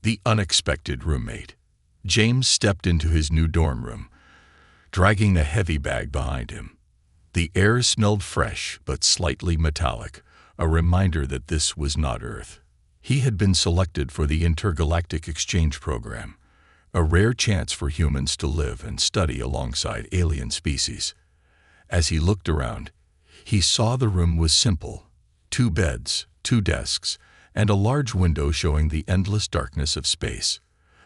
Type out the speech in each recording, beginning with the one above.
The unexpected roommate. James stepped into his new dorm room, dragging a heavy bag behind him. The air smelled fresh but slightly metallic, a reminder that this was not Earth. He had been selected for the intergalactic exchange program, a rare chance for humans to live and study alongside alien species. As he looked around, he saw the room was simple: 2 beds, 2 desks, and a large window showing the endless darkness of space.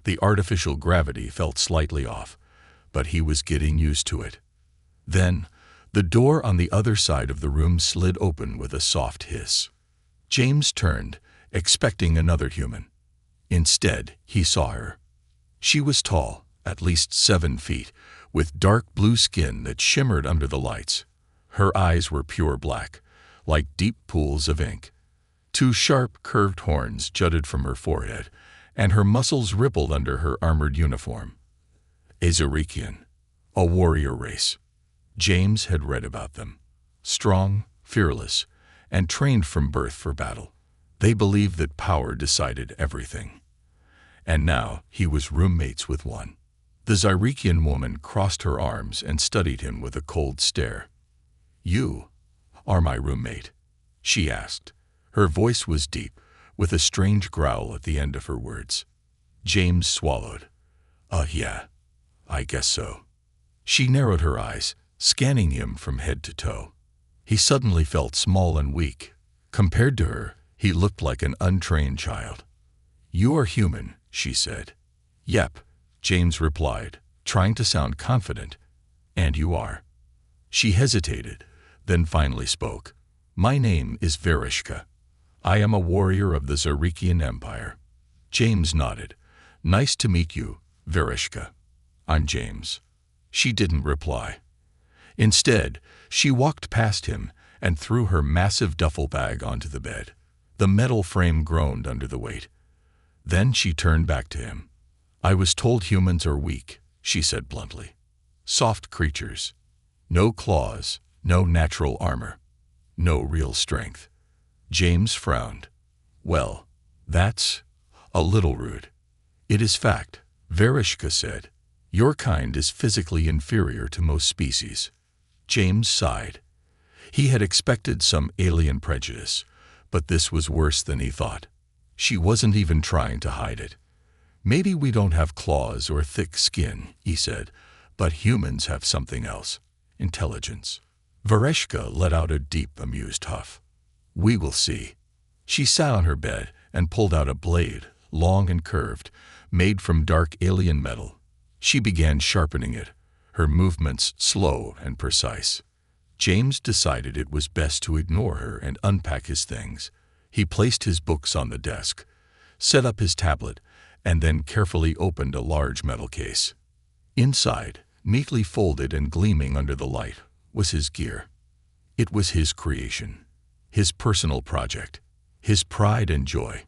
The artificial gravity felt slightly off, but he was getting used to it. Then, the door on the other side of the room slid open with a soft hiss. James turned, expecting another human. Instead, he saw her. She was tall, at least 7 feet, with dark blue skin that shimmered under the lights. Her eyes were pure black, like deep pools of ink. 2 sharp, curved horns jutted from her forehead, and her muscles rippled under her armored uniform. Azorikian, a warrior race. James had read about them. Strong, fearless, and trained from birth for battle. They believed that power decided everything. And now he was roommates with one. The Zyrekian woman crossed her arms and studied him with a cold stare. "You are my roommate?" she asked. Her voice was deep, with a strange growl at the end of her words. James swallowed. Yeah, I guess so." She narrowed her eyes, scanning him from head to toe. He suddenly felt small and weak. Compared to her, he looked like an untrained child. "You are human," she said. "Yep," James replied, trying to sound confident. "And you are." She hesitated, then finally spoke. "My name is Vereshka. I am a warrior of the Zyrekian Empire." James nodded. "Nice to meet you, Vereshka." "I'm James." She didn't reply. Instead, she walked past him and threw her massive duffel bag onto the bed. The metal frame groaned under the weight. Then she turned back to him. "I was told humans are weak," she said bluntly. "Soft creatures. No claws, no natural armor, no real strength." James frowned. "Well, that's a little rude." "It is fact," Vereshka said. "Your kind is physically inferior to most species." James sighed. He had expected some alien prejudice, but this was worse than he thought. She wasn't even trying to hide it. "Maybe we don't have claws or thick skin," he said, "but humans have something else. Intelligence." Vereshka let out a deep, amused huff. "We will see." She sat on her bed and pulled out a blade, long and curved, made from dark alien metal. She began sharpening it, her movements slow and precise. James decided it was best to ignore her and unpack his things. He placed his books on the desk, set up his tablet, and then carefully opened a large metal case. Inside, neatly folded and gleaming under the light, was his gear. It was his creation, his personal project, his pride and joy.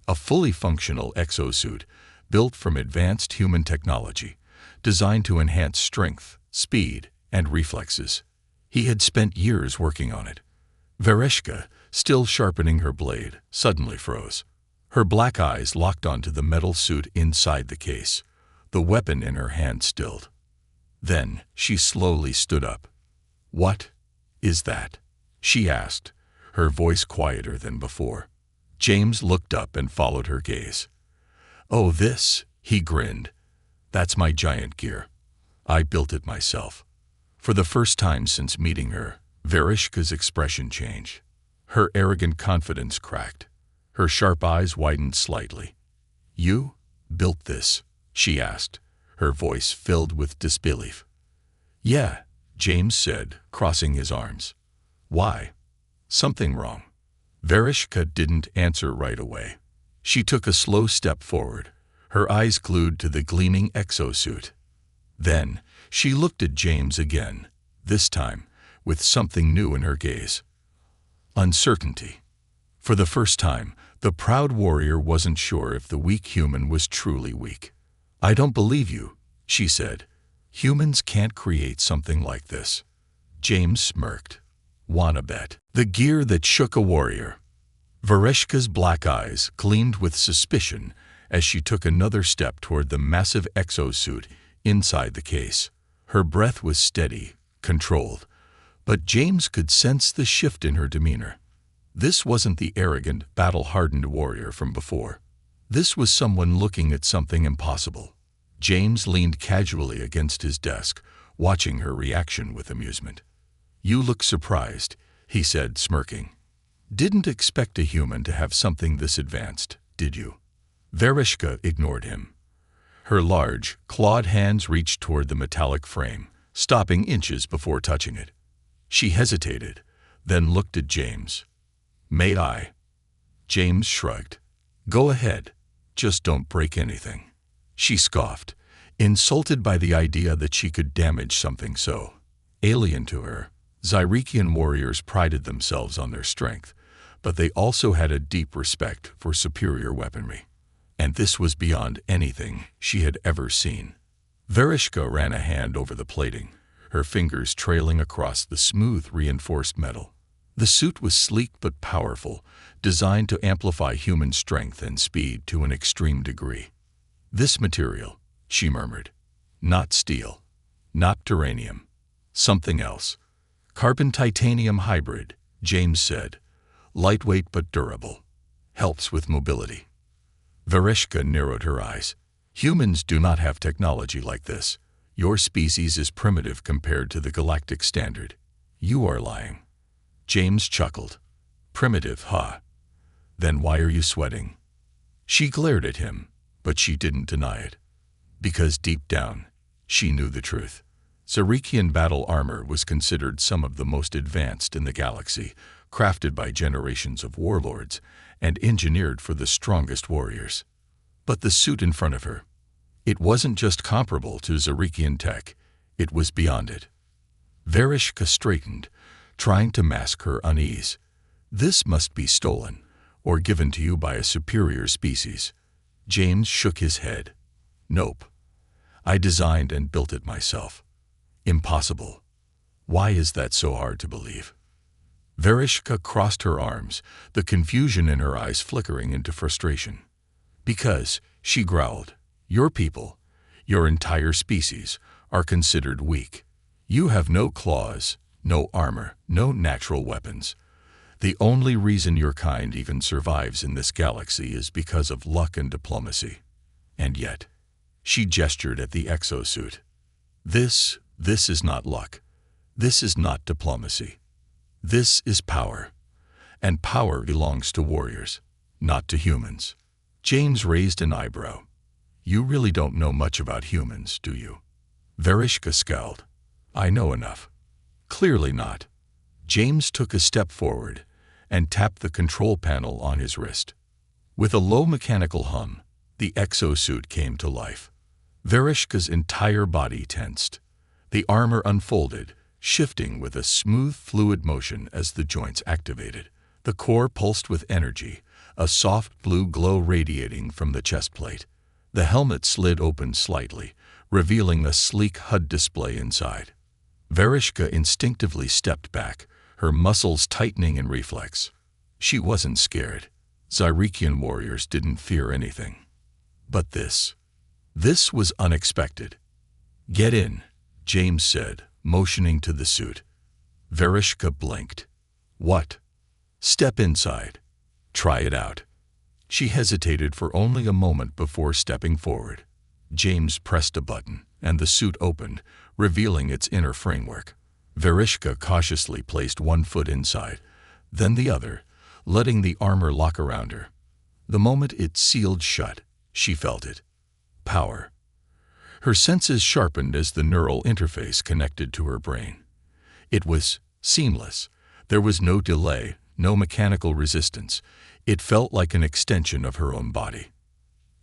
A fully functional exo-suit built from advanced human technology, designed to enhance strength, speed, and reflexes. He had spent years working on it. Vereshka, still sharpening her blade, suddenly froze. Her black eyes locked onto the metal suit inside the case, the weapon in her hand stilled. Then she slowly stood up. "What is that?" she asked, her voice quieter than before. James looked up and followed her gaze. "Oh, this," he grinned. "That's my giant gear. I built it myself." For the first time since meeting her, Vereshka's expression changed. Her arrogant confidence cracked. Her sharp eyes widened slightly. "You built this?" she asked, her voice filled with disbelief. "Yeah," James said, crossing his arms. "Why? Something wrong?" Vereshka didn't answer right away. She took a slow step forward, her eyes glued to the gleaming exo-suit. Then she looked at James again, this time with something new in her gaze. Uncertainty. For the first time, the proud warrior wasn't sure if the weak human was truly weak. "I don't believe you," she said. "Humans can't create something like this." James smirked. "Wanna bet?" The gear that shook a warrior. Vereshka's black eyes gleamed with suspicion as she took another step toward the massive exo-suit inside the case. Her breath was steady, controlled, but James could sense the shift in her demeanor. This wasn't the arrogant, battle-hardened warrior from before. This was someone looking at something impossible. James leaned casually against his desk, watching her reaction with amusement. "You look surprised," he said, smirking. "Didn't expect a human to have something this advanced, did you?" Vereshka ignored him. Her large, clawed hands reached toward the metallic frame, stopping inches before touching it. She hesitated, then looked at James. "May I?" James shrugged. "Go ahead. Just don't break anything." She scoffed, insulted by the idea that she could damage something so alien to her. Zyrekian warriors prided themselves on their strength, but they also had a deep respect for superior weaponry. And this was beyond anything she had ever seen. Vereshka ran a hand over the plating, her fingers trailing across the smooth, reinforced metal. The suit was sleek but powerful, designed to amplify human strength and speed to an extreme degree. "This material," she murmured. "Not steel. Not terranium. Something else. Carbon-titanium hybrid," James said. "Lightweight but durable. Helps with mobility." Vereshka narrowed her eyes. "Humans do not have technology like this. Your species is primitive compared to the galactic standard. You are lying." James chuckled. "Primitive, huh? Then why are you sweating?" She glared at him, but she didn't deny it. Because deep down, she knew the truth. Zyrekian battle armor was considered some of the most advanced in the galaxy, crafted by generations of warlords and engineered for the strongest warriors. But the suit in front of her, it wasn't just comparable to Zyrekian tech, it was beyond it. Vereshka straightened, trying to mask her unease. "This must be stolen, or given to you by a superior species." James shook his head. "Nope. I designed and built it myself." "Impossible. Why is that so hard to believe?" Vereshka crossed her arms, the confusion in her eyes flickering into frustration. "Because," she growled, "your people, your entire species, are considered weak. You have no claws, no armor, no natural weapons. The only reason your kind even survives in this galaxy is because of luck and diplomacy. And yet," she gestured at the exosuit, This is not luck. This is not diplomacy. This is power. And power belongs to warriors, not to humans." James raised an eyebrow. "You really don't know much about humans, do you?" Vereshka scowled. "I know enough." "Clearly not." James took a step forward and tapped the control panel on his wrist. With a low mechanical hum, the exosuit came to life. Vereshka's entire body tensed. The armor unfolded, shifting with a smooth, fluid motion as the joints activated. The core pulsed with energy, a soft blue glow radiating from the chest plate. The helmet slid open slightly, revealing a sleek HUD display inside. Vereshka instinctively stepped back, her muscles tightening in reflex. She wasn't scared. Zyrekian warriors didn't fear anything. But this was unexpected. "Get in," James said, motioning to the suit. Vereshka blinked. "What?" "Step inside. Try it out." She hesitated for only a moment before stepping forward. James pressed a button, and the suit opened, revealing its inner framework. Vereshka cautiously placed one foot inside, then the other, letting the armor lock around her. The moment it sealed shut, she felt it. Power. Her senses sharpened as the neural interface connected to her brain. It was seamless. There was no delay, no mechanical resistance. It felt like an extension of her own body.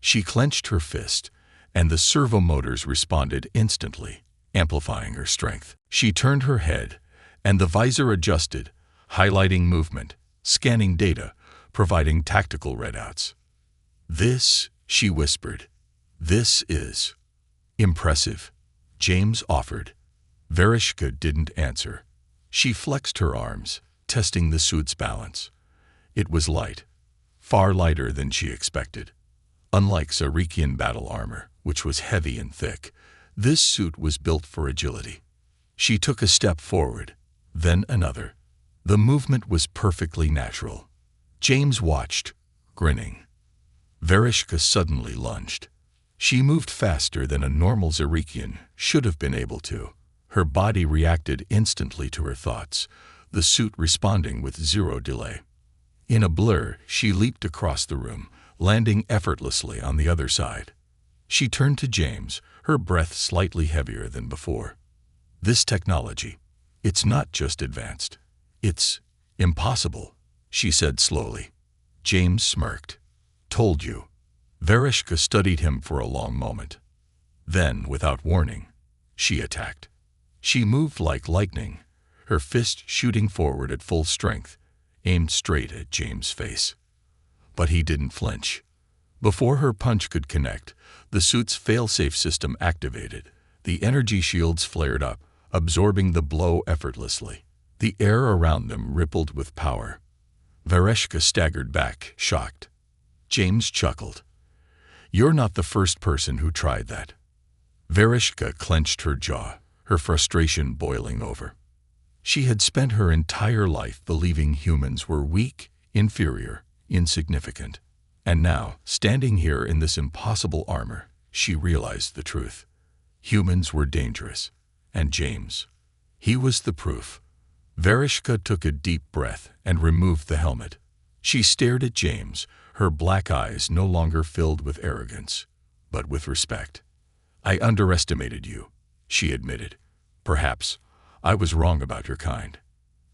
She clenched her fist, and the servo motors responded instantly, amplifying her strength. She turned her head, and the visor adjusted, highlighting movement, scanning data, providing tactical readouts. "This," she whispered, "this is impressive," James offered. Vereshka didn't answer. She flexed her arms, testing the suit's balance. It was light, far lighter than she expected. Unlike Zarikian battle armor, which was heavy and thick, this suit was built for agility. She took a step forward, then another. The movement was perfectly natural. James watched, grinning. Vereshka suddenly lunged. She moved faster than a normal Zarikian should have been able to. Her body reacted instantly to her thoughts, the suit responding with zero delay. In a blur, she leaped across the room, landing effortlessly on the other side. She turned to James, her breath slightly heavier than before. This technology, it's not just advanced. It's impossible, she said slowly. James smirked. Told you. Vereshka studied him for a long moment. Then, without warning, she attacked. She moved like lightning, her fist shooting forward at full strength, aimed straight at James' face. But he didn't flinch. Before her punch could connect, the suit's failsafe system activated. The energy shields flared up, absorbing the blow effortlessly. The air around them rippled with power. Vereshka staggered back, shocked. James chuckled. You're not the first person who tried that. Vereshka clenched her jaw, her frustration boiling over. She had spent her entire life believing humans were weak, inferior, insignificant. And now, standing here in this impossible armor, she realized the truth. Humans were dangerous. And James, he was the proof. Vereshka took a deep breath and removed the helmet. She stared at James, her black eyes no longer filled with arrogance, but with respect. I underestimated you, she admitted. Perhaps I was wrong about your kind.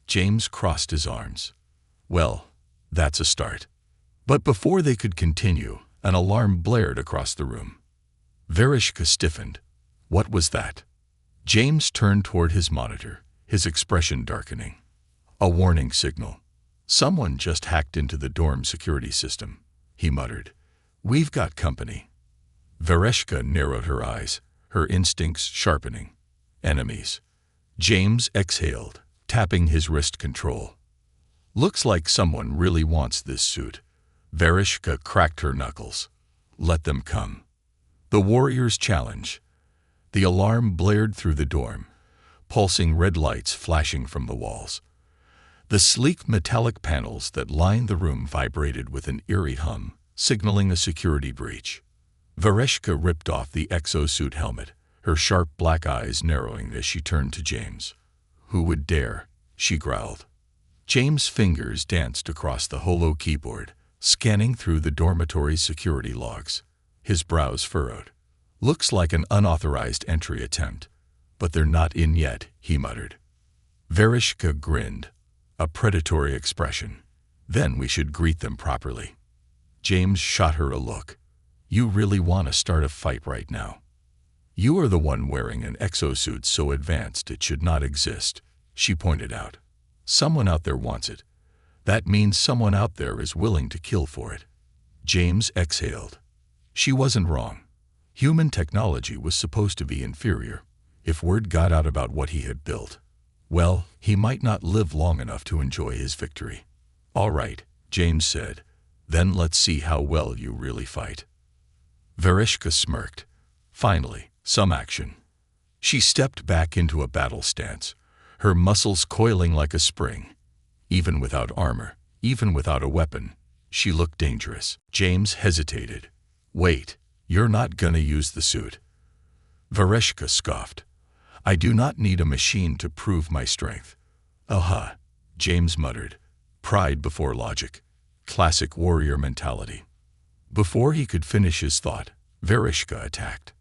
James crossed his arms. Well, that's a start. But before they could continue, an alarm blared across the room. Vereshka stiffened. What was that? James turned toward his monitor, his expression darkening. A warning signal. Someone just hacked into the dorm security system, he muttered. We've got company. Vereshka narrowed her eyes, her instincts sharpening. Enemies. James exhaled, tapping his wrist control. Looks like someone really wants this suit. Vereshka cracked her knuckles. Let them come. The warrior's challenge. The alarm blared through the dorm, pulsing red lights flashing from the walls. The sleek metallic panels that lined the room vibrated with an eerie hum, signaling a security breach. Vereshka ripped off the exo-suit helmet, her sharp black eyes narrowing as she turned to James. Who would dare? She growled. James' fingers danced across the holo keyboard, scanning through the dormitory's security logs. His brows furrowed. Looks like an unauthorized entry attempt. But they're not in yet, he muttered. Vereshka grinned, a predatory expression. Then we should greet them properly. James shot her a look. You really want to start a fight right now? You are the one wearing an exosuit so advanced it should not exist, she pointed out. Someone out there wants it. That means someone out there is willing to kill for it. James exhaled. She wasn't wrong. Human technology was supposed to be inferior. If word got out about what he had built, well, he might not live long enough to enjoy his victory. All right, James said. Then let's see how well you really fight. Vereshka smirked. Finally, some action. She stepped back into a battle stance, her muscles coiling like a spring. Even without armor, even without a weapon, she looked dangerous. James hesitated. Wait, you're not gonna use the suit. Vereshka scoffed. I do not need a machine to prove my strength. Aha, James muttered. Pride before logic. Classic warrior mentality. Before he could finish his thought, Vereshka attacked.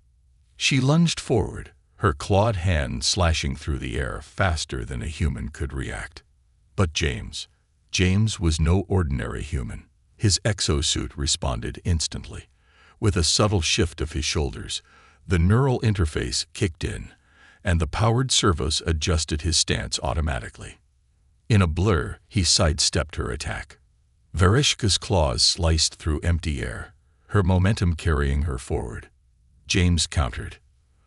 She lunged forward, her clawed hand slashing through the air faster than a human could react. But James was no ordinary human. His exosuit responded instantly. With a subtle shift of his shoulders, the neural interface kicked in, and the powered servos adjusted his stance automatically. In a blur, he sidestepped her attack. Vereshka's claws sliced through empty air, her momentum carrying her forward. James countered.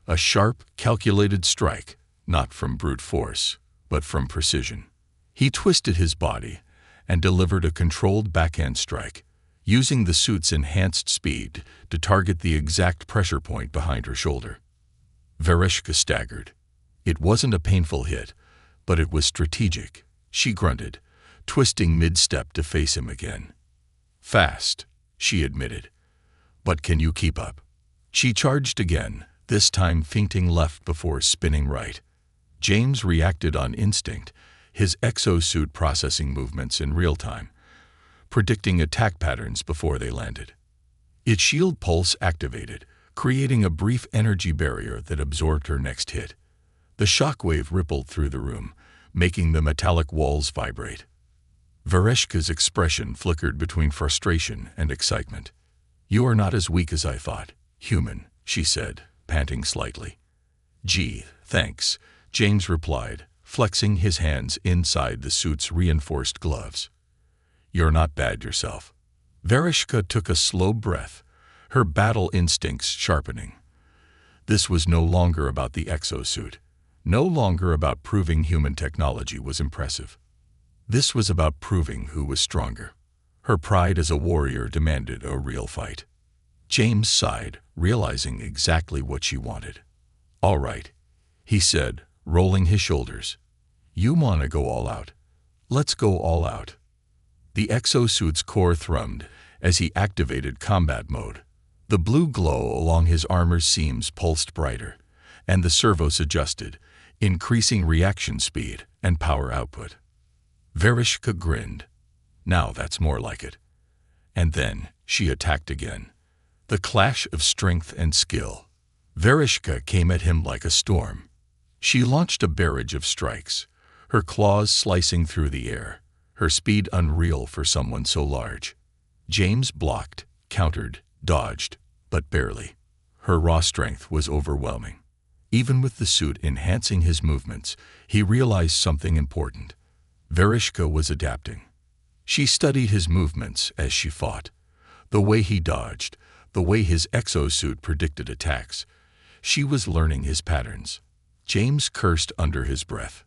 A sharp, calculated strike, not from brute force, but from precision. He twisted his body and delivered a controlled backhand strike, using the suit's enhanced speed to target the exact pressure point behind her shoulder. Vereshka staggered. It wasn't a painful hit, but it was strategic. She grunted, twisting mid-step to face him again. Fast, she admitted. But can you keep up? She charged again, this time feinting left before spinning right. James reacted on instinct, his exo-suit processing movements in real time, predicting attack patterns before they landed. Its shield pulse activated, creating a brief energy barrier that absorbed her next hit. The shockwave rippled through the room, making the metallic walls vibrate. Vereshka's expression flickered between frustration and excitement. "You are not as weak as I thought, human," she said, panting slightly. "Gee, thanks," James replied, flexing his hands inside the suit's reinforced gloves. "You're not bad yourself." Vereshka took a slow breath, her battle instincts sharpening. This was no longer about the exosuit, no longer about proving human technology was impressive. This was about proving who was stronger. Her pride as a warrior demanded a real fight. James sighed, realizing exactly what she wanted. "All right," he said, rolling his shoulders. "You want to go all out. Let's go all out." The exosuit's core thrummed as he activated combat mode. The blue glow along his armor's seams pulsed brighter, and the servos adjusted, increasing reaction speed and power output. Vereshka grinned. "Now that's more like it." And then she attacked again. The clash of strength and skill. Vereshka came at him like a storm. She launched a barrage of strikes, her claws slicing through the air, her speed unreal for someone so large. James blocked, countered, dodged, but barely. Her raw strength was overwhelming. Even with the suit enhancing his movements, he realized something important. Vereshka was adapting. She studied his movements as she fought, the way he dodged, the way his exosuit predicted attacks. She was learning his patterns. James cursed under his breath.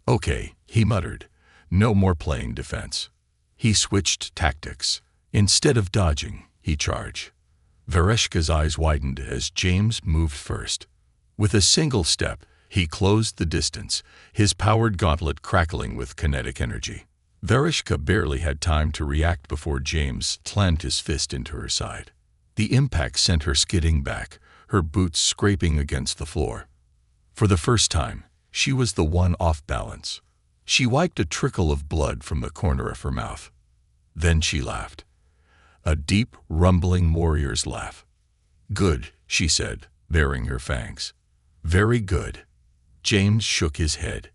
"Okay," he muttered. "No more playing defense." He switched tactics. Instead of dodging, he charged. Vereshka's eyes widened as James moved first. With a single step, he closed the distance, his powered gauntlet crackling with kinetic energy. Vereshka barely had time to react before James slammed his fist into her side. The impact sent her skidding back, her boots scraping against the floor. For the first time, she was the one off balance. She wiped a trickle of blood from the corner of her mouth. Then she laughed. A deep, rumbling warrior's laugh. "Good," she said, baring her fangs. "Very good." James shook his head.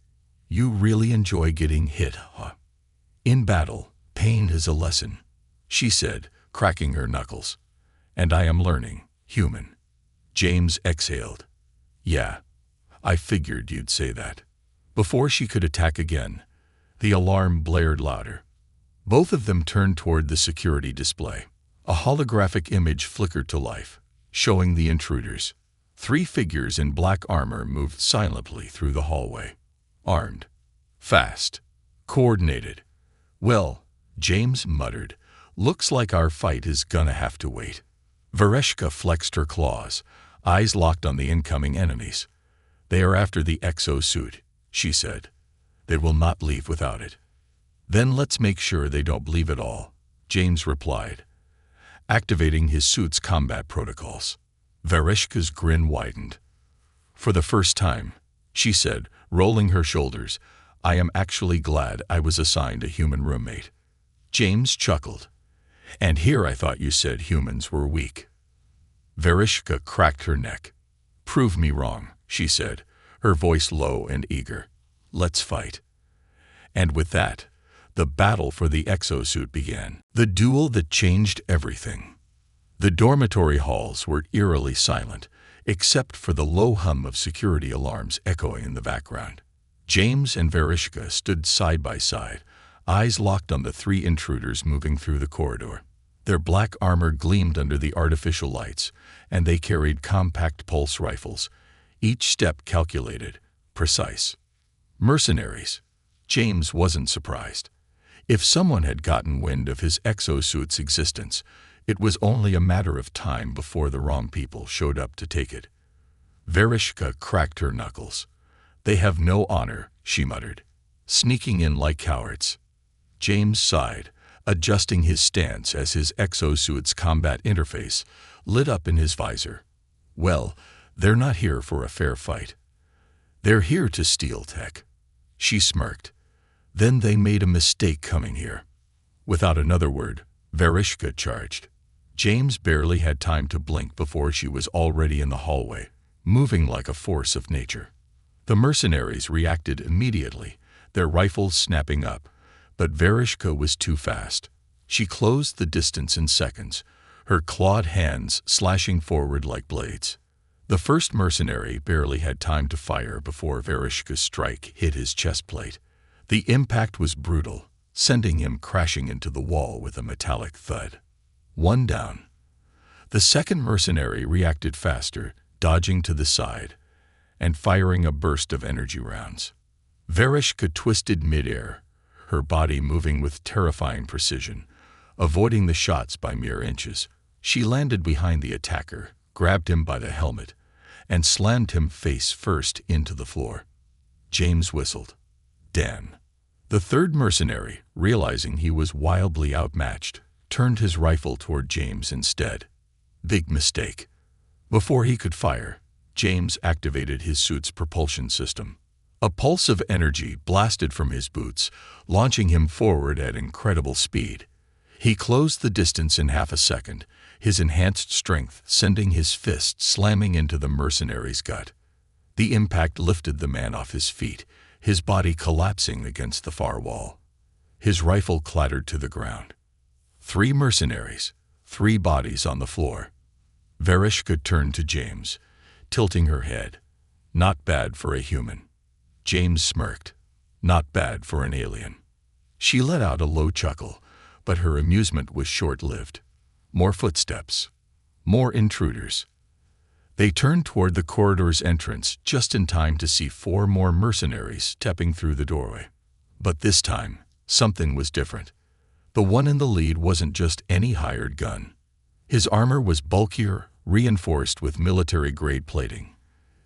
"You really enjoy getting hit, huh?" "In battle, pain is a lesson," she said, cracking her knuckles. "And I am learning, human." James exhaled. "Yeah, I figured you'd say that." Before she could attack again, the alarm blared louder. Both of them turned toward the security display. A holographic image flickered to life, showing the intruders. 3 figures in black armor moved silently through the hallway. Armed. Fast. Coordinated. "Well," James muttered, "looks like our fight is gonna have to wait." Vereshka flexed her claws, eyes locked on the incoming enemies. "They are after the exo-suit," she said. "They will not leave without it." "Then let's make sure they don't leave at all," James replied, activating his suit's combat protocols. Vereshka's grin widened. "For the first time," she said, rolling her shoulders, "I am actually glad I was assigned a human roommate." James chuckled. "And here I thought you said humans were weak." Vereshka cracked her neck. "Prove me wrong," she said, her voice low and eager. "Let's fight." And with that, the battle for the exosuit began. The duel that changed everything. The dormitory halls were eerily silent, except for the low hum of security alarms echoing in the background. James and Vereshka stood side by side, eyes locked on the 3 intruders moving through the corridor. Their black armor gleamed under the artificial lights, and they carried compact pulse rifles, each step calculated, precise. Mercenaries. James wasn't surprised. If someone had gotten wind of his exo-suit's existence, it was only a matter of time before the wrong people showed up to take it. Vereshka cracked her knuckles. "They have no honor," she muttered, "sneaking in like cowards." James sighed, adjusting his stance as his exo-suit's combat interface lit up in his visor. "Well, they're not here for a fair fight. They're here to steal tech." She smirked. "Then they made a mistake coming here." Without another word, Vereshka charged. James barely had time to blink before she was already in the hallway, moving like a force of nature. The mercenaries reacted immediately, their rifles snapping up, but Vereshka was too fast. She closed the distance in seconds, her clawed hands slashing forward like blades. The first mercenary barely had time to fire before Vereshka's strike hit his chest plate. The impact was brutal, sending him crashing into the wall with a metallic thud. One down. The second mercenary reacted faster, dodging to the side and firing a burst of energy rounds. Vereshka twisted midair, her body moving with terrifying precision, avoiding the shots by mere inches. She landed behind the attacker, grabbed him by the helmet, and slammed him face first into the floor. James whistled. "Dan." The third mercenary, realizing he was wildly outmatched, turned his rifle toward James instead. Big mistake. Before he could fire, James activated his suit's propulsion system. A pulse of energy blasted from his boots, launching him forward at incredible speed. He closed the distance in half a second, his enhanced strength sending his fist slamming into the mercenary's gut. The impact lifted the man off his feet, his body collapsing against the far wall. His rifle clattered to the ground. 3 mercenaries, 3 bodies on the floor. Vereshka turned to James, tilting her head. "Not bad for a human." James smirked. "Not bad for an alien." She let out a low chuckle, but her amusement was short-lived. More footsteps. More intruders. They turned toward the corridor's entrance just in time to see 4 more mercenaries stepping through the doorway. But this time, something was different. The one in the lead wasn't just any hired gun. His armor was bulkier, reinforced with military-grade plating.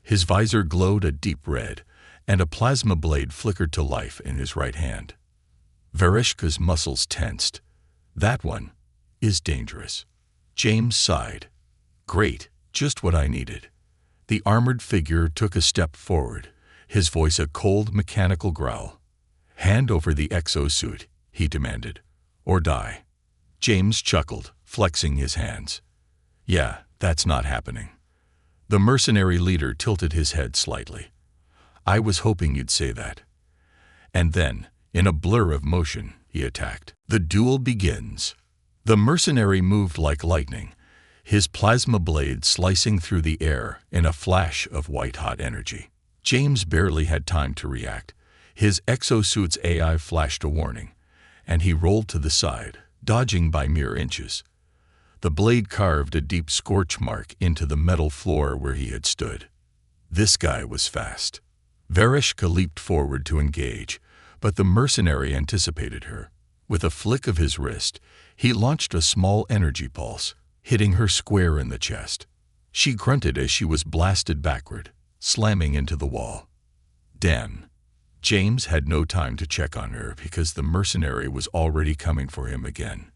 His visor glowed a deep red, and a plasma blade flickered to life in his right hand. Vereshka's muscles tensed. "That one is dangerous." James sighed. "Great, just what I needed." The armored figure took a step forward, his voice a cold mechanical growl. "Hand over the exo-suit," he demanded, "or die." James chuckled, flexing his hands. "Yeah, that's not happening." The mercenary leader tilted his head slightly. "I was hoping you'd say that." And then, in a blur of motion, he attacked. The duel begins. The mercenary moved like lightning, his plasma blade slicing through the air in a flash of white-hot energy. James barely had time to react. His exo-suit's AI flashed a warning, and he rolled to the side, dodging by mere inches. The blade carved a deep scorch mark into the metal floor where he had stood. This guy was fast. Vereshka leaped forward to engage, but the mercenary anticipated her. With a flick of his wrist, he launched a small energy pulse, hitting her square in the chest. She grunted as she was blasted backward, slamming into the wall. "Dan." James had no time to check on her because the mercenary was already coming for him again.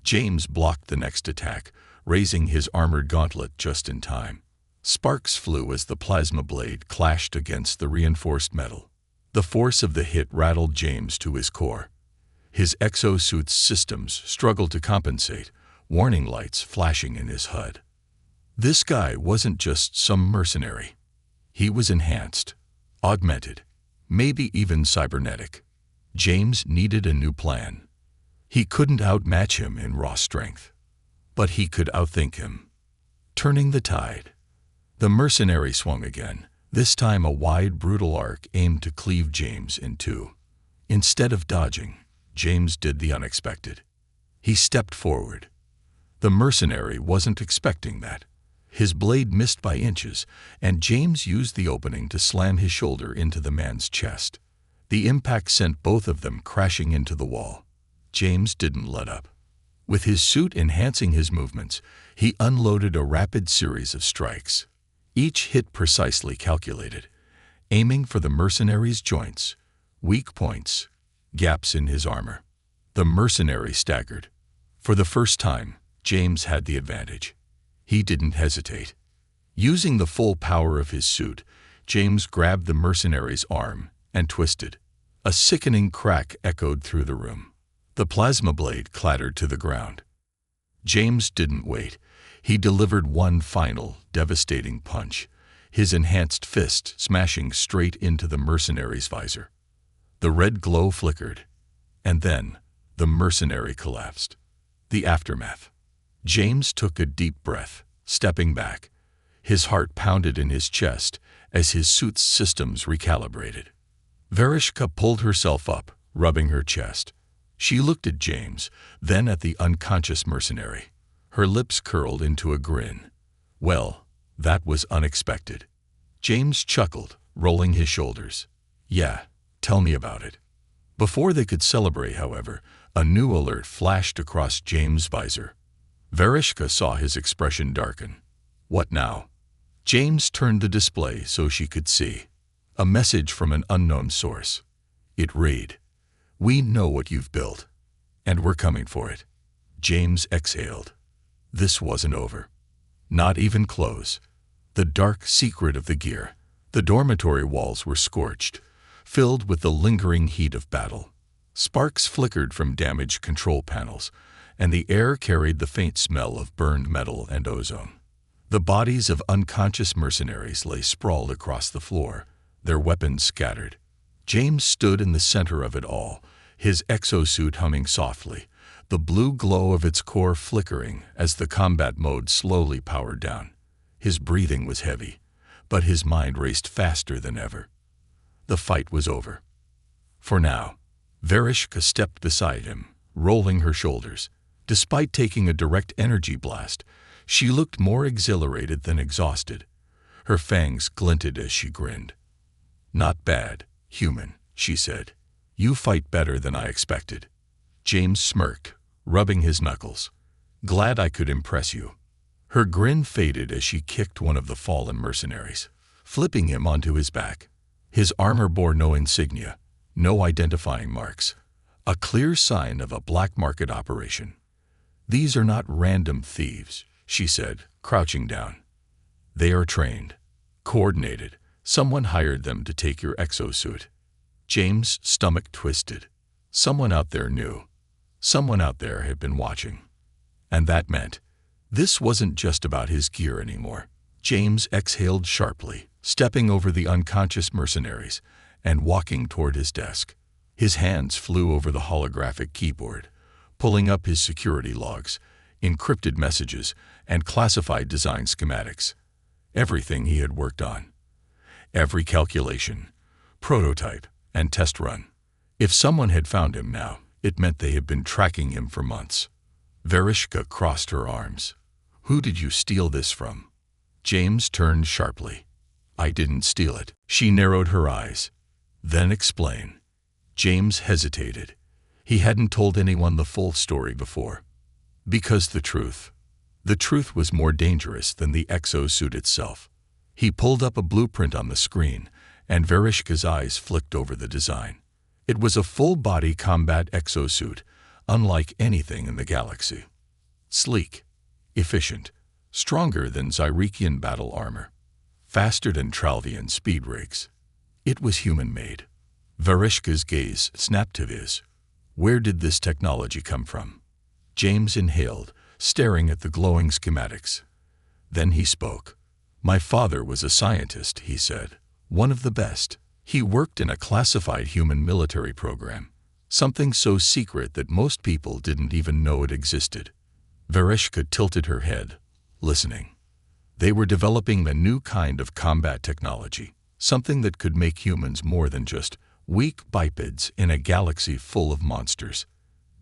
James blocked the next attack, raising his armored gauntlet just in time. Sparks flew as the plasma blade clashed against the reinforced metal. The force of the hit rattled James to his core. His exo-suit's systems struggled to compensate, warning lights flashing in his HUD. This guy wasn't just some mercenary. He was enhanced, augmented, maybe even cybernetic. James needed a new plan. He couldn't outmatch him in raw strength, but he could outthink him. Turning the tide. The mercenary swung again, this time a wide, brutal arc aimed to cleave James in 2. Instead of dodging, James did the unexpected. He stepped forward. The mercenary wasn't expecting that. His blade missed by inches, and James used the opening to slam his shoulder into the man's chest. The impact sent both of them crashing into the wall. James didn't let up. With his suit enhancing his movements, he unloaded a rapid series of strikes, each hit precisely calculated, aiming for the mercenary's joints, weak points, gaps in his armor. The mercenary staggered. For the first time, James had the advantage. He didn't hesitate. Using the full power of his suit, James grabbed the mercenary's arm and twisted. A sickening crack echoed through the room. The plasma blade clattered to the ground. James didn't wait. He delivered one final, devastating punch, his enhanced fist smashing straight into the mercenary's visor. The red glow flickered, and then the mercenary collapsed. The aftermath. James took a deep breath, stepping back. His heart pounded in his chest as his suit's systems recalibrated. Vereshka pulled herself up, rubbing her chest. She looked at James, then at the unconscious mercenary. Her lips curled into a grin. Well, that was unexpected. James chuckled, rolling his shoulders. Yeah, tell me about it. Before they could celebrate, however, a new alert flashed across James' visor. Vereshka saw his expression darken. What now? James turned the display so she could see. A message from an unknown source. It read, "We know what you've built, and we're coming for it." James exhaled. This wasn't over. Not even close. The dark secret of the gear. The dormitory walls were scorched, filled with the lingering heat of battle. Sparks flickered from damaged control panels, and the air carried the faint smell of burned metal and ozone. The bodies of unconscious mercenaries lay sprawled across the floor, their weapons scattered. James stood in the center of it all, his exosuit humming softly, the blue glow of its core flickering as the combat mode slowly powered down. His breathing was heavy, but his mind raced faster than ever. The fight was over. For now. Vereshka stepped beside him, rolling her shoulders. Despite taking a direct energy blast, she looked more exhilarated than exhausted. Her fangs glinted as she grinned. "Not bad, human," she said. "You fight better than I expected." James smirked, rubbing his knuckles. "Glad I could impress you." Her grin faded as she kicked one of the fallen mercenaries, flipping him onto his back. His armor bore no insignia, no identifying marks, a clear sign of a black market operation. "These are not random thieves," she said, crouching down. "They are trained, coordinated. Someone hired them to take your exosuit." James' stomach twisted. Someone out there knew. Someone out there had been watching. And that meant this wasn't just about his gear anymore. James exhaled sharply, stepping over the unconscious mercenaries and walking toward his desk. His hands flew over the holographic keyboard, pulling up his security logs, encrypted messages, and classified design schematics. Everything he had worked on. Every calculation, prototype, and test run. If someone had found him now, it meant they had been tracking him for months. Vereshka crossed her arms. "Who did you steal this from?" James turned sharply. "I didn't steal it." She narrowed her eyes. "Then explain." James hesitated. He hadn't told anyone the full story before. Because the truth was more dangerous than the exosuit itself. He pulled up a blueprint on the screen, and Vereshka's eyes flicked over the design. It was a full-body combat exosuit, unlike anything in the galaxy. Sleek, efficient, stronger than Zyrekian battle armor, faster than Tralvian speed rigs. It was human-made. Vereshka's gaze snapped to his. Where did this technology come from? James inhaled, staring at the glowing schematics. Then he spoke. "My father was a scientist," he said. "One of the best. He worked in a classified human military program, something so secret that most people didn't even know it existed." Vereshka tilted her head, listening. They were developing a new kind of combat technology, something that could make humans more than just weak bipeds in a galaxy full of monsters.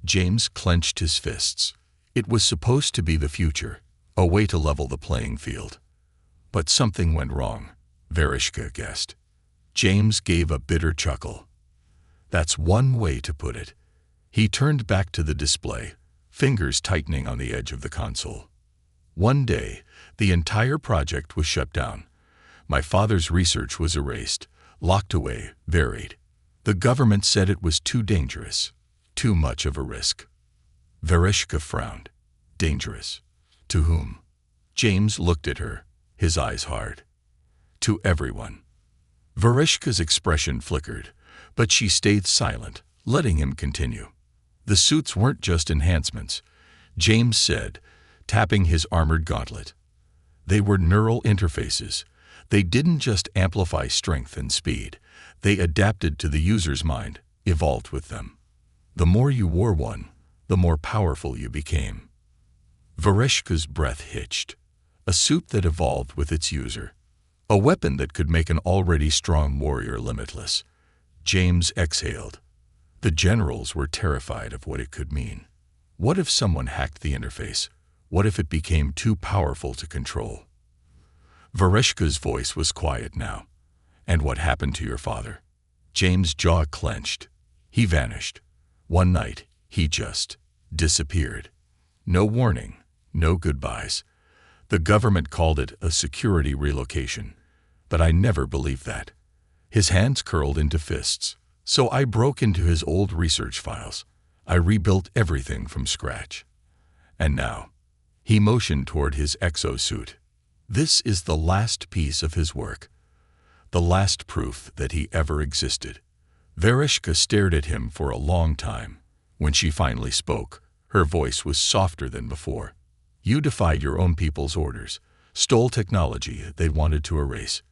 James clenched his fists. It was supposed to be the future, a way to level the playing field. But something went wrong, Vereshka guessed. James gave a bitter chuckle. That's one way to put it. He turned back to the display, fingers tightening on the edge of the console. One day, the entire project was shut down. My father's research was erased, locked away, buried. The government said it was too dangerous, too much of a risk. Vereshka frowned. Dangerous. To whom? James looked at her, his eyes hard. To everyone. Vereshka's expression flickered, but she stayed silent, letting him continue. The suits weren't just enhancements, James said, tapping his armored gauntlet. They were neural interfaces. They didn't just amplify strength and speed. They adapted to the user's mind, evolved with them. The more you wore one, the more powerful you became. Vereshka's breath hitched. A suit that evolved with its user. A weapon that could make an already strong warrior limitless. James exhaled. The generals were terrified of what it could mean. What if someone hacked the interface? What if it became too powerful to control? Vereshka's voice was quiet now. And what happened to your father? James' jaw clenched. He vanished. One night, he just disappeared. No warning, no goodbyes. The government called it a security relocation, but I never believed that. His hands curled into fists, so I broke into his old research files. I rebuilt everything from scratch. And now, he motioned toward his exo-suit. This is the last piece of his work, the last proof that he ever existed. Vereshka stared at him for a long time. When she finally spoke, her voice was softer than before. You defied your own people's orders, stole technology they wanted to erase,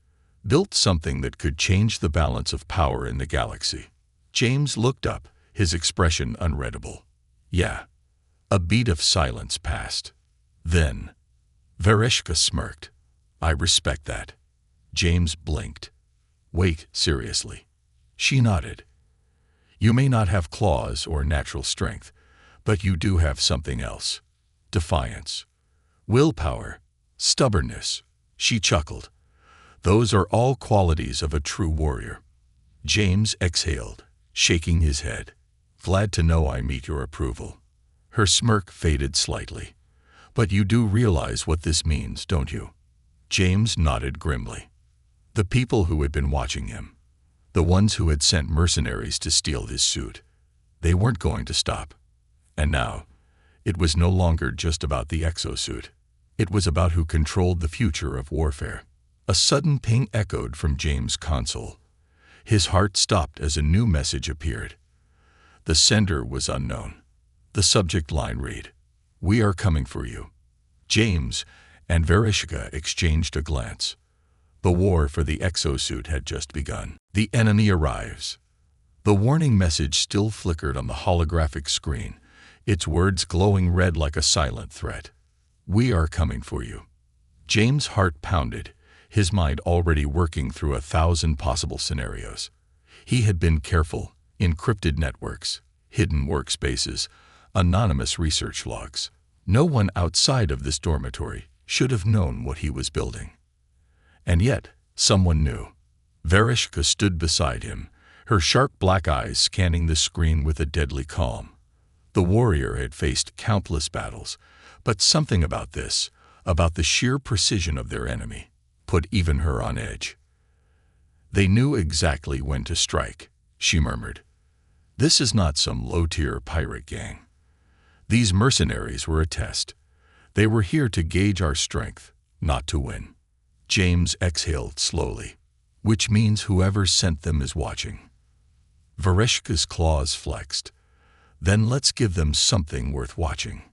built something that could change the balance of power in the galaxy. James looked up, his expression unreadable. Yeah. A beat of silence passed. Then, Vereshka smirked. I respect that. James blinked. Wait, seriously. She nodded. You may not have claws or natural strength, but you do have something else. Defiance. Willpower. Stubbornness. She chuckled. Those are all qualities of a true warrior. James exhaled, shaking his head. Glad to know I meet your approval. Her smirk faded slightly. But you do realize what this means, don't you? James nodded grimly. The people who had been watching him, the ones who had sent mercenaries to steal his suit, they weren't going to stop. And now, it was no longer just about the exosuit. It was about who controlled the future of warfare. A sudden ping echoed from James' console. His heart stopped as a new message appeared. The sender was unknown. The subject line read, "We are coming for you." James and Vereshka exchanged a glance. The war for the exosuit had just begun. The enemy arrives. The warning message still flickered on the holographic screen, its words glowing red like a silent threat. We are coming for you. James' heart pounded, his mind already working through 1,000 possible scenarios. He had been careful, encrypted networks, hidden workspaces, anonymous research logs. No one outside of this dormitory should have known what he was building. And yet, someone knew. Vereshka stood beside him, her sharp black eyes scanning the screen with a deadly calm. The warrior had faced countless battles, but something about this, about the sheer precision of their enemy, put even her on edge. They knew exactly when to strike, she murmured. This is not some low-tier pirate gang. These mercenaries were a test. They were here to gauge our strength, not to win. James exhaled slowly, which means whoever sent them is watching. Vereshka's claws flexed. Then let's give them something worth watching.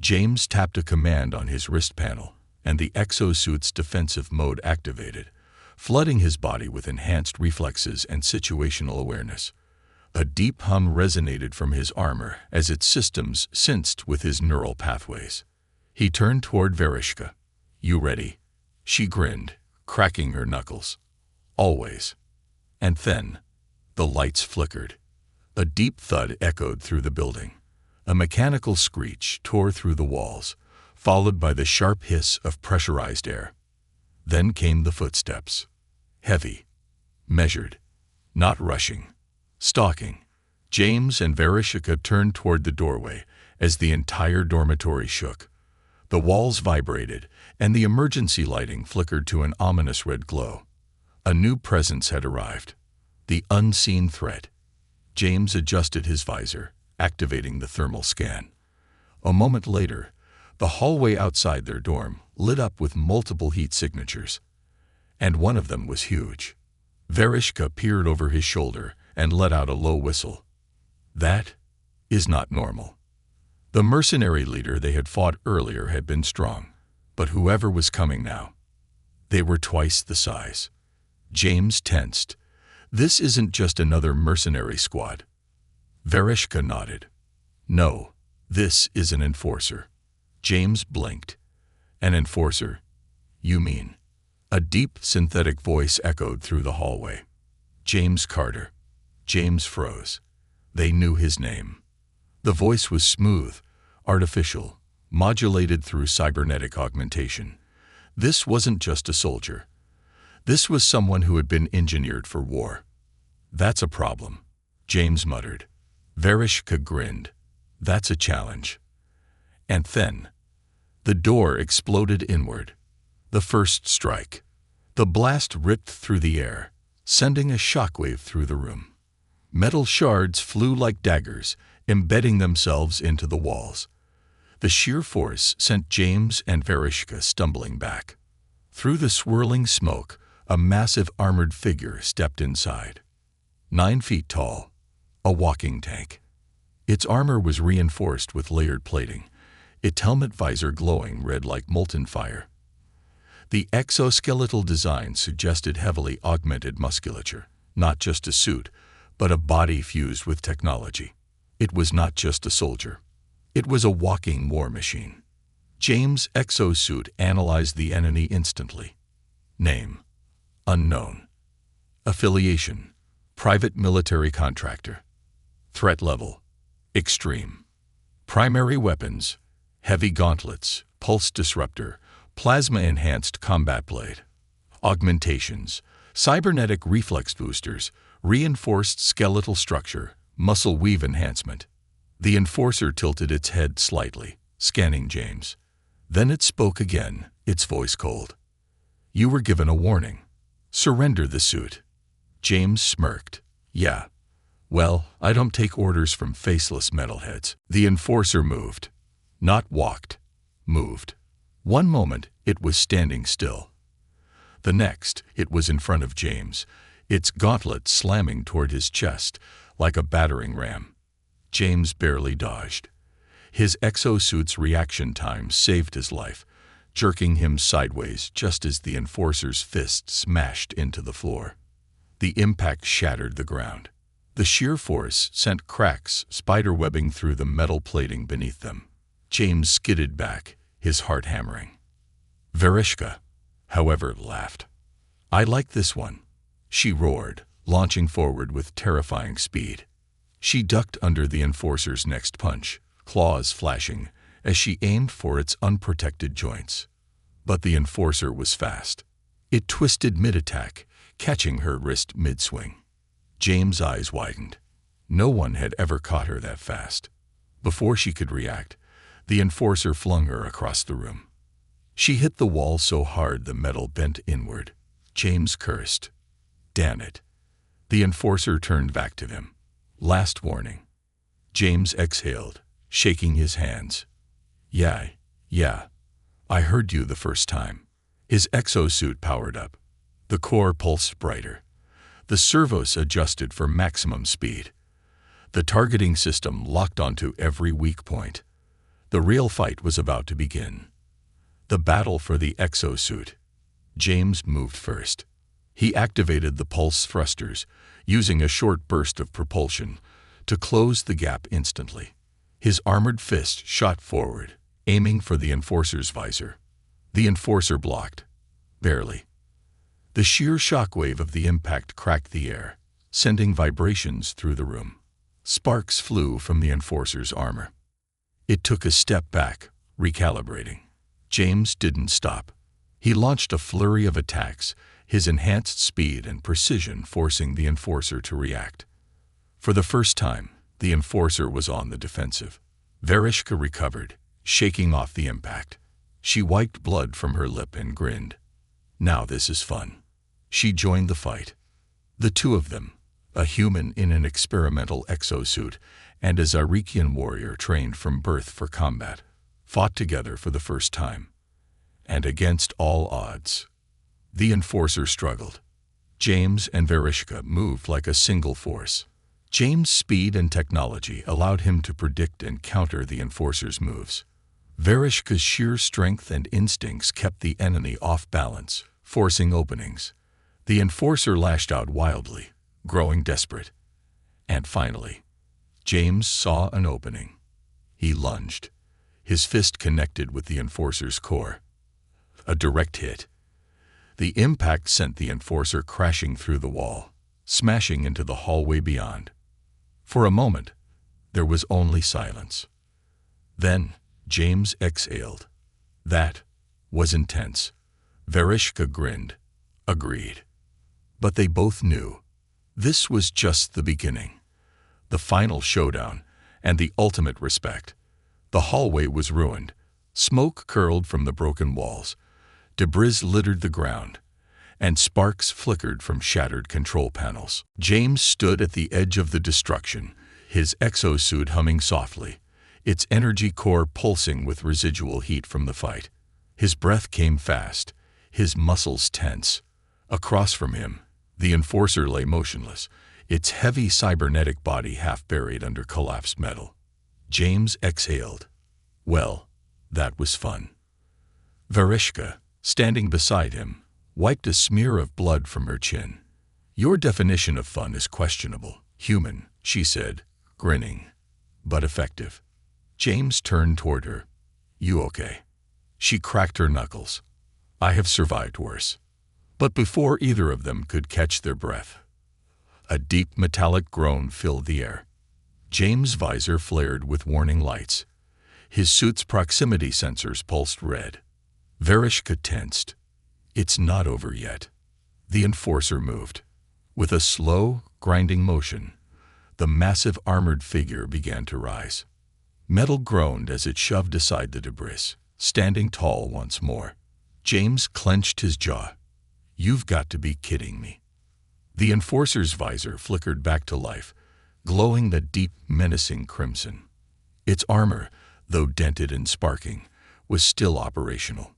James tapped a command on his wrist panel, and the exosuit's defensive mode activated, flooding his body with enhanced reflexes and situational awareness. A deep hum resonated from his armor as its systems synced with his neural pathways. He turned toward Vereshka. You ready? She grinned, cracking her knuckles. Always. And then, the lights flickered. A deep thud echoed through the building. A mechanical screech tore through the walls, followed by the sharp hiss of pressurized air. Then came the footsteps. Heavy. Measured. Not rushing. Stalking. James and Vereshka turned toward the doorway as the entire dormitory shook. The walls vibrated, and the emergency lighting flickered to an ominous red glow. A new presence had arrived. The unseen threat. James adjusted his visor, activating the thermal scan. A moment later, the hallway outside their dorm lit up with multiple heat signatures. And one of them was huge. Vereshka peered over his shoulder and let out a low whistle. That is not normal. The mercenary leader they had fought earlier had been strong, but whoever was coming now, they were twice the size. James tensed. This isn't just another mercenary squad. Vereshka nodded. No, this is an enforcer. James blinked. An enforcer? You mean? A deep, synthetic voice echoed through the hallway. James Carter. James froze. They knew his name. The voice was smooth, artificial, modulated through cybernetic augmentation. This wasn't just a soldier. This was someone who had been engineered for war. That's a problem, James muttered. Vereshka grinned. That's a challenge. And then, the door exploded inward. The first strike. The blast ripped through the air, sending a shockwave through the room. Metal shards flew like daggers, embedding themselves into the walls. The sheer force sent James and Vereshka stumbling back. Through the swirling smoke, a massive armored figure stepped inside. 9 feet tall, a walking tank. Its armor was reinforced with layered plating, its helmet visor glowing red like molten fire. The exoskeletal design suggested heavily augmented musculature, not just a suit, but a body fused with technology. It was not just a soldier. It was a walking war machine. James' exo-suit analyzed the enemy instantly. Name: unknown. Affiliation: private military contractor. Threat level: extreme. Primary weapons: heavy gauntlets, pulse disruptor, plasma-enhanced combat blade. Augmentations: cybernetic reflex boosters, reinforced skeletal structure, muscle weave enhancement. The enforcer tilted its head slightly, scanning James. Then it spoke again, its voice cold. You were given a warning. Surrender the suit. James smirked. Yeah. Well, I don't take orders from faceless metalheads. The enforcer moved. Not walked. Moved. One moment, it was standing still. The next, it was in front of James, its gauntlet slamming toward his chest like a battering ram. James barely dodged. His exosuit's reaction time saved his life, jerking him sideways just as the enforcer's fist smashed into the floor. The impact shattered the ground. The sheer force sent cracks spiderwebbing through the metal plating beneath them. James skidded back, his heart hammering. Vereshka, however, laughed. I like this one, she roared, launching forward with terrifying speed. She ducked under the enforcer's next punch, claws flashing, as she aimed for its unprotected joints. But the enforcer was fast. It twisted mid-attack, catching her wrist mid-swing. James' eyes widened. No one had ever caught her that fast. Before she could react, the enforcer flung her across the room. She hit the wall so hard the metal bent inward. James cursed. Damn it. The enforcer turned back to him. Last warning. James exhaled, shaking his hands. Yeah. I heard you the first time. His exosuit powered up. The core pulsed brighter. The servos adjusted for maximum speed. The targeting system locked onto every weak point. The real fight was about to begin. The battle for the exosuit. James moved first. He activated the pulse thrusters, using a short burst of propulsion, to close the gap instantly. His armored fist shot forward, aiming for the enforcer's visor. The enforcer blocked. Barely. The sheer shockwave of the impact cracked the air, sending vibrations through the room. Sparks flew from the enforcer's armor. It took a step back, recalibrating. James didn't stop. He launched a flurry of attacks, his enhanced speed and precision forcing the enforcer to react. For the first time, The enforcer was on the defensive. Vereshka recovered, shaking off the impact. She wiped blood from her lip and grinned. Now this is fun. She joined the fight. The two of them, a human in an experimental exosuit and a Zyrekian warrior trained from birth for combat, fought together for the first time. And against all odds, the enforcer struggled. James and Vereshka moved like a single force. James' speed and technology allowed him to predict and counter the enforcer's moves. Vereshka's sheer strength and instincts kept the enemy off balance, forcing openings. The enforcer lashed out wildly, growing desperate. And finally, James saw an opening. He lunged. His fist connected with the enforcer's core. A direct hit. The impact sent the enforcer crashing through the wall, smashing into the hallway beyond. For a moment, there was only silence. Then, James exhaled. That was intense. Vereshka grinned, agreed. But they both knew. This was just the beginning. The final showdown, and the ultimate respect. The hallway was ruined. Smoke curled from the broken walls. Debris littered the ground, and sparks flickered from shattered control panels. James stood at the edge of the destruction, his exosuit humming softly, its energy core pulsing with residual heat from the fight. His breath came fast, his muscles tense. Across from him, the enforcer lay motionless, its heavy cybernetic body half buried under collapsed metal. James exhaled. Well, that was fun. Vereshka, standing beside him, wiped a smear of blood from her chin. Your definition of fun is questionable, human, she said, grinning, but effective. James turned toward her. You okay? She cracked her knuckles. I have survived worse. But before either of them could catch their breath, a deep metallic groan filled the air. James' visor flared with warning lights. His suit's proximity sensors pulsed red. Vereshka tensed. It's not over yet. The enforcer moved. With a slow, grinding motion, the massive armored figure began to rise. Metal groaned as it shoved aside the debris, standing tall once more. James clenched his jaw. You've got to be kidding me. The enforcer's visor flickered back to life, glowing the deep, menacing crimson. Its armor, though dented and sparking, was still operational.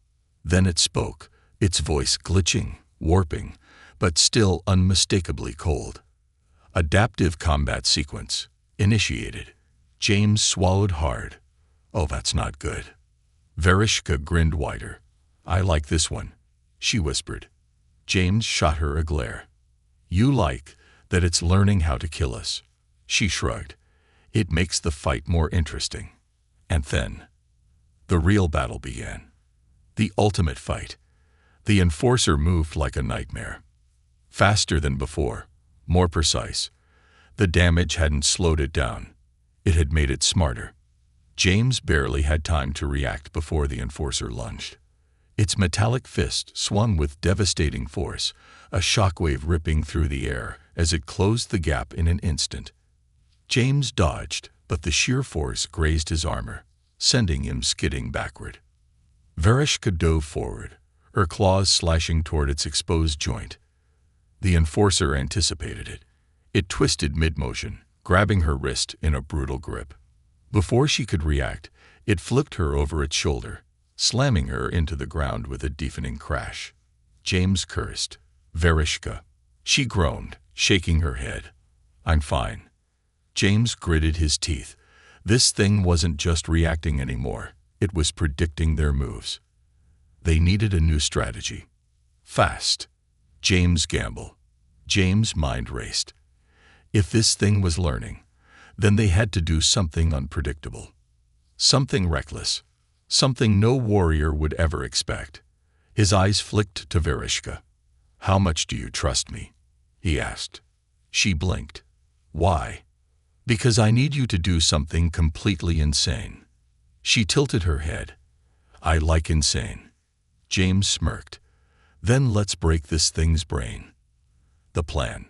Then it spoke, its voice glitching, warping, but still unmistakably cold. Adaptive combat sequence initiated. James swallowed hard. Oh, that's not good. Vereshka grinned wider. I like this one, she whispered. James shot her a glare. You like that it's learning how to kill us, she shrugged. It makes the fight more interesting. And then, the real battle began. The ultimate fight. The enforcer moved like a nightmare. Faster than before, more precise. The damage hadn't slowed it down. It had made it smarter. James barely had time to react before the enforcer lunged. Its metallic fist swung with devastating force, a shockwave ripping through the air as it closed the gap in an instant. James dodged, but the sheer force grazed his armor, sending him skidding backward. Vereshka dove forward, her claws slashing toward its exposed joint. The enforcer anticipated it. It twisted mid-motion, grabbing her wrist in a brutal grip. Before she could react, it flipped her over its shoulder, slamming her into the ground with a deafening crash. James cursed. Vereshka. She groaned, shaking her head. I'm fine. James gritted his teeth. This thing wasn't just reacting anymore. It was predicting their moves. They needed a new strategy. Fast. James gambled. James' mind raced. If this thing was learning, then they had to do something unpredictable. Something reckless. Something no warrior would ever expect. His eyes flicked to Vereshka. How much do you trust me? He asked. She blinked. Why? Because I need you to do something completely insane. She tilted her head. I like insane. James smirked. Then let's break this thing's brain. The plan.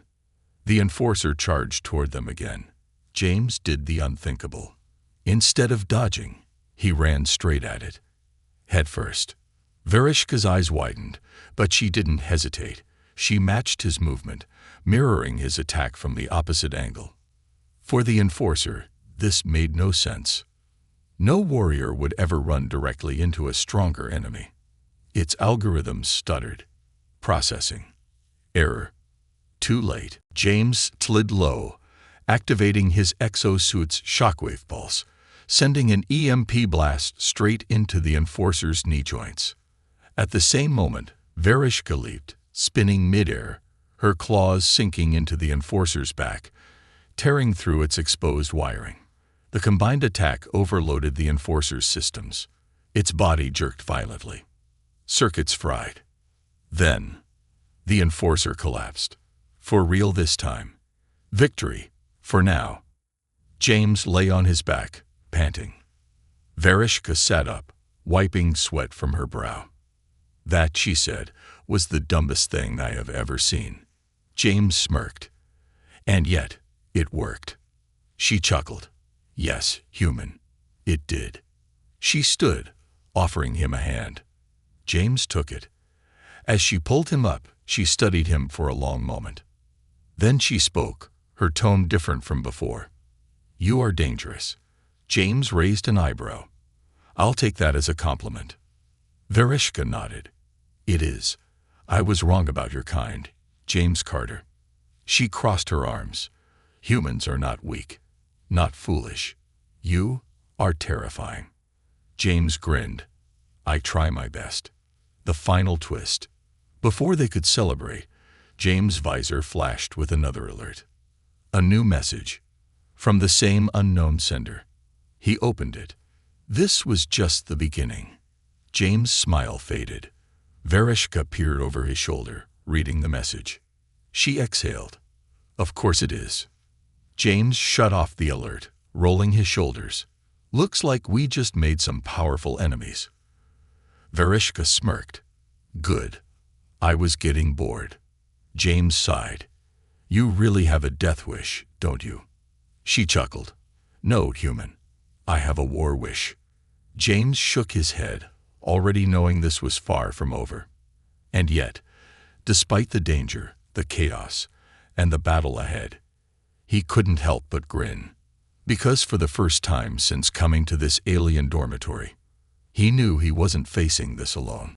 The enforcer charged toward them again. James did the unthinkable. Instead of dodging, he ran straight at it, head first. Vereshka's eyes widened, but she didn't hesitate. She matched his movement, mirroring his attack from the opposite angle. For the Enforcer, this made no sense. No warrior would ever run directly into a stronger enemy. Its algorithms stuttered. Processing. Error. Too late. James slid low, activating his exo-suit's shockwave pulse, sending an EMP blast straight into the Enforcer's knee joints. At the same moment, Vereshka leaped, spinning midair, her claws sinking into the Enforcer's back, tearing through its exposed wiring. The combined attack overloaded the Enforcer's systems. Its body jerked violently. Circuits fried. Then, the Enforcer collapsed. For real this time. Victory, for now. James lay on his back, panting. Vereshka sat up, wiping sweat from her brow. That, she said, was the dumbest thing I have ever seen. James smirked. And yet, it worked. She chuckled. Yes, human. It did. She stood, offering him a hand. James took it. As she pulled him up, she studied him for a long moment. Then she spoke, her tone different from before. You are dangerous. James raised an eyebrow. I'll take that as a compliment. Vereshka nodded. It is. I was wrong about your kind, James Carter. She crossed her arms. Humans are not weak, not foolish. You are terrifying. James grinned. I try my best. The final twist. Before they could celebrate, James' visor flashed with another alert. A new message. From the same unknown sender. He opened it. This was just the beginning. James' smile faded. Vereshka peered over his shoulder, reading the message. She exhaled. Of course it is. James shut off the alert, rolling his shoulders. Looks like we just made some powerful enemies. Vereshka smirked. Good. I was getting bored. James sighed. You really have a death wish, don't you? She chuckled. No, human. I have a war wish. James shook his head, already knowing this was far from over. And yet, despite the danger, the chaos, and the battle ahead, he couldn't help but grin. Because for the first time since coming to this alien dormitory, he knew he wasn't facing this alone.